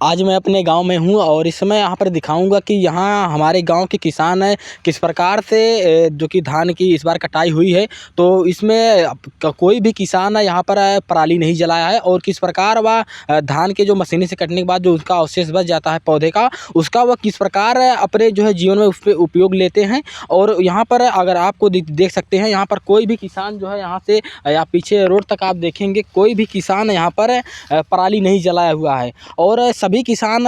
आज मैं अपने गांव में हूं और इस समय यहां पर दिखाऊंगा कि यहां हमारे गांव के किसान किस प्रकार से जो कि धान की इस बार कटाई हुई है। तो इसमें कोई भी किसान यहां पर पराली नहीं जलाया है और किस प्रकार वह धान के जो मशीनी से कटने के बाद जो उसका अवशेष बच जाता है पौधे का, उसका वह किस प्रकार अपने जो है जीवन में उस पर उपयोग लेते हैं। और यहाँ पर अगर आपको देख सकते हैं, यहाँ पर कोई भी किसान जो है यहाँ से या पीछे रोड तक आप देखेंगे, कोई भी किसान यहाँ पर पराली नहीं जलाया हुआ है। और सभी किसान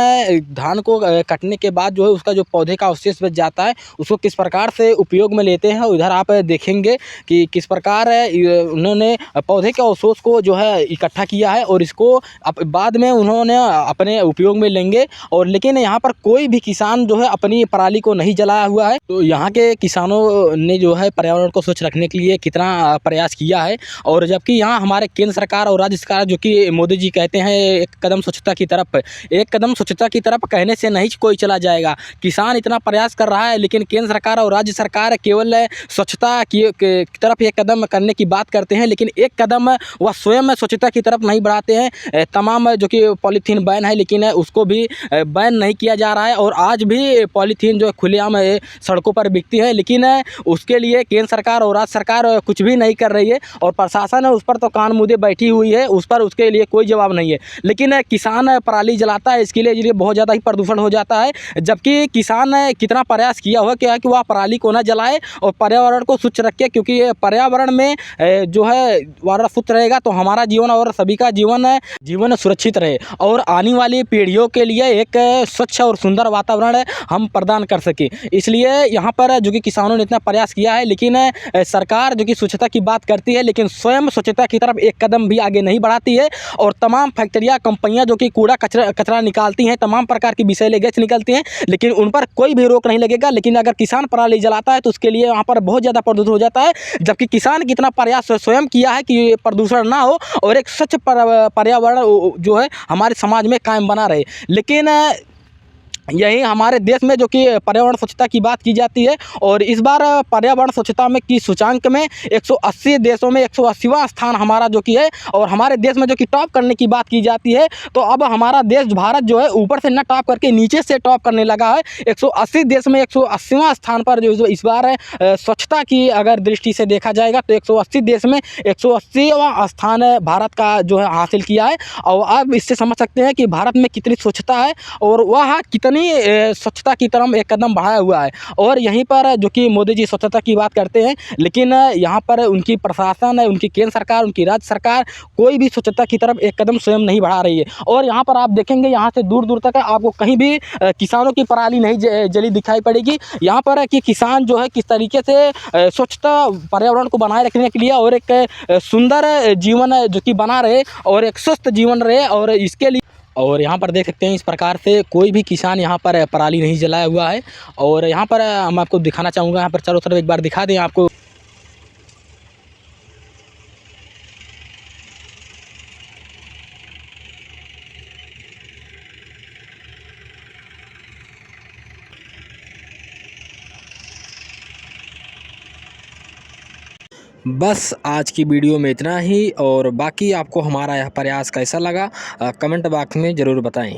धान को कटने के बाद जो है उसका जो पौधे का अवशेष बच जाता है उसको किस प्रकार से उपयोग में लेते हैं। उधर आप देखेंगे कि किस प्रकार उन्होंने पौधे के अवशेष को जो है इकट्ठा किया है और इसको बाद में उन्होंने अपने उपयोग में लेंगे। और लेकिन यहाँ पर कोई भी किसान जो है अपनी पराली को नहीं जलाया हुआ है। तो यहाँ के किसानों ने जो है पर्यावरण को स्वच्छ रखने के लिए कितना प्रयास किया है। और जबकि यहाँ हमारे केंद्र सरकार और राज्य सरकार जो कि मोदी जी कहते हैं एक कदम स्वच्छता की तरफ, एक कदम स्वच्छता की तरफ कहने से नहीं कोई चला जाएगा। किसान इतना प्रयास कर रहा है लेकिन केंद्र सरकार और राज्य सरकार केवल स्वच्छता की तरफ एक कदम करने की बात करते हैं, लेकिन एक कदम वह स्वयं स्वच्छता की तरफ नहीं बढ़ाते हैं। तमाम जो कि पॉलीथीन बैन है लेकिन उसको भी बैन नहीं किया जा रहा है और आज भी पॉलीथीन जो खुलेआम सड़कों पर बिकती है, लेकिन उसके लिए केंद्र सरकार और राज्य सरकार कुछ भी नहीं कर रही है और प्रशासन उस पर तो कान मूंदे बैठी हुई है, उस पर उसके लिए कोई जवाब नहीं है। लेकिन किसान पराली जलाता है, इसके लिए बहुत ज़्यादा ही प्रदूषण हो जाता है। जबकि किसान ने कितना प्रयास किया हुआ क्या है कि वह पराली को ना जलाए और पर्यावरण को स्वच्छ रखे, क्योंकि पर्यावरण में जो है वातावरण स्वच्छ रहेगा तो हमारा जीवन और सभी का जीवन सुरक्षित रहे और आने वाली पीढ़ियों के लिए एक स्वच्छ और सुंदर वातावरण हम प्रदान कर सके। इसलिए यहाँ पर जो कि किसानों ने इतना प्रयास किया है, लेकिन सरकार जो कि स्वच्छता की बात करती है लेकिन स्वयं स्वच्छता की तरफ एक कदम भी आगे नहीं बढ़ाती है। और तमाम फैक्ट्रियाँ, कंपनियाँ जो कि कूड़ा कचरा निकालती हैं, तमाम प्रकार की विषैले गैस निकलती हैं, लेकिन उन पर कोई भी रोक नहीं लगेगा। लेकिन अगर किसान पराली जलाता है तो उसके लिए वहाँ पर बहुत ज़्यादा प्रदूषण हो जाता है, जबकि किसान कितना प्रयास स्वयं किया है कि प्रदूषण ना हो और एक स्वच्छ पर्यावरण जो है हमारे समाज में कायम बना रहे। लेकिन यही हमारे देश में जो कि पर्यावरण स्वच्छता की बात की जाती है और इस बार पर्यावरण स्वच्छता में की सूचांक में 180 देशों में 180वां स्थान हमारा जो कि है। और हमारे देश में जो कि टॉप करने की बात की जाती है तो अब हमारा देश भारत जो है ऊपर से न टॉप करके नीचे से टॉप करने लगा है। 180 देश में 180वां स्थान पर जो इस बार स्वच्छता की अगर दृष्टि से देखा जाएगा तो 180 देश में 180वां स्थान भारत का जो है हासिल किया है। और अब इससे समझ सकते हैं कि भारत में कितनी स्वच्छता है और वह कितनी स्वच्छता की तरफ एक कदम बढ़ाया हुआ है। और यहीं पर जो कि मोदी जी स्वच्छता की बात करते हैं, लेकिन यहाँ पर उनकी प्रशासन है, उनकी केंद्र सरकार, उनकी राज्य सरकार कोई भी स्वच्छता की तरफ एक कदम स्वयं नहीं बढ़ा रही है। और यहाँ पर आप देखेंगे, यहाँ से दूर दूर तक आपको कहीं भी किसानों की पराली नहीं जली दिखाई पड़ेगी। यहाँ पर कि किसान जो है किस तरीके से स्वच्छता पर्यावरण को बनाए रखने के लिए और एक सुंदर जीवन जो कि बना रहे और एक स्वस्थ जीवन रहे, और इसके लिए और यहाँ पर देख सकते हैं इस प्रकार से कोई भी किसान यहाँ पर पराली नहीं जलाया हुआ है। और यहाँ पर हम आपको दिखाना चाहूँगा, यहाँ पर चारों तरफ एक बार दिखा दें आपको। बस आज की वीडियो में इतना ही, और बाकी आपको हमारा यह प्रयास कैसा लगा कमेंट बॉक्स में ज़रूर बताएं।